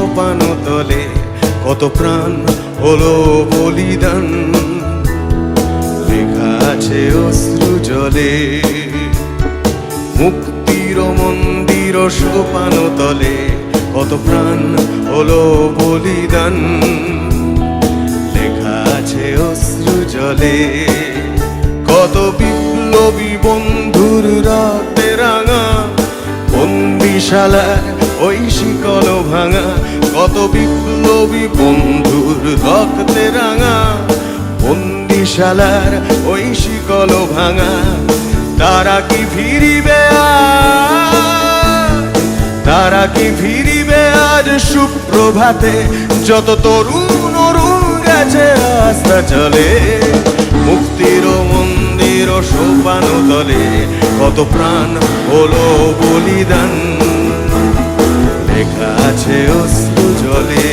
সোপানো তলে কত প্রাণ হলো বলিদান, লেখা আছে অশ্রু জলে। মুক্তির মন্দির সোপানো তলে কত প্রাণ হলো বলিদান, লেখা আছে অশ্রু জলে। কত বিপ্লবী বন্ধুর রাতে রাঙা বন্দিশালার ওই শিকল ভাঙা, কত বিপ্লবী বন্ধুর রক্তে রাঙা বন্দিশালার ওই শিকল ভাঙা। তারা কি ফিরিবে আজ, তারা কি ফিরিবে আজ সুপ্রভাতে, যত তরুণ অরুণ গেছে আস্থা চলে। মুক্তির মন্দির সোপানো তলে কত প্রাণ হলো বলিদান, লেখা আছে অশ্রু জলে।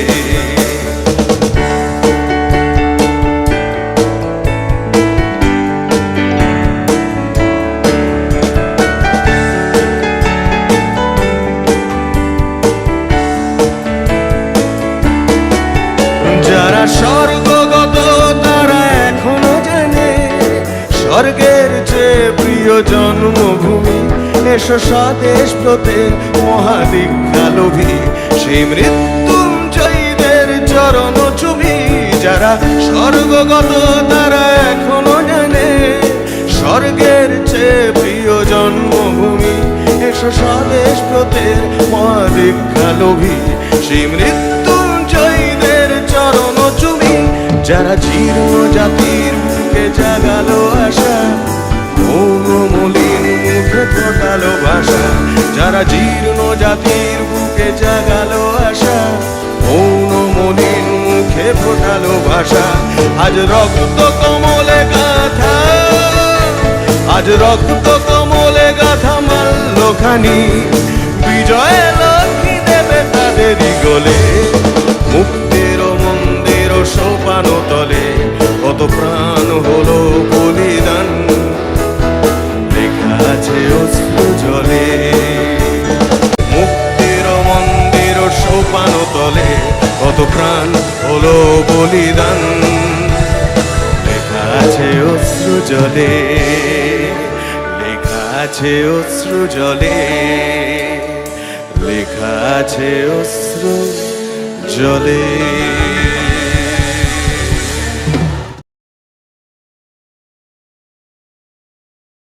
যারা স্বর্গগত তারা এখনো জানে স্বর্গের চেয়ে প্রিয় জন্মভূমি। এসো স্বদেশ ব্রতে মহাদীক্ষালোভী, সেই মৃত্যুঞ্জয়ীদের চরণ চুমি। যারা স্বর্গগত তারা এখনো জানে স্বর্গের চেয়ে প্রিয় জন্মভূমি। এসো স্বদেশ ব্রতে মহাদীক্ষালোভী, সেই মৃত্যুঞ্জয়ীদের চরণ চুমি। যারা জীর্ণ জাতির বুকে জাগালো আশা, মৌন মলিন মুখে ফোটালো ভাষা। যারা জীর্ণ জাতির বুকে জাগালো আশা, মৌন মলিন মুখে ফোটালো ভাষা। আজ রক্ত কমলে গাথা, আজ রক্ত কমলে গাথা মাল্যখানি, বিজয় লক্ষ্মী দেবে তাদেরই গলে। মুক্তির মন্দির সোপানো তলে কত প্রাণ হলো বলিদান, লেখা আছে অশ্রু জলে। মুক্তির মন্দির সোপানো তলে কত প্রাণ হলো বলিদান, লেখা আছে অশ্রু জলে, লেখা আছে অশ্রু জলে, লেখা আছে অশ্রু জলে।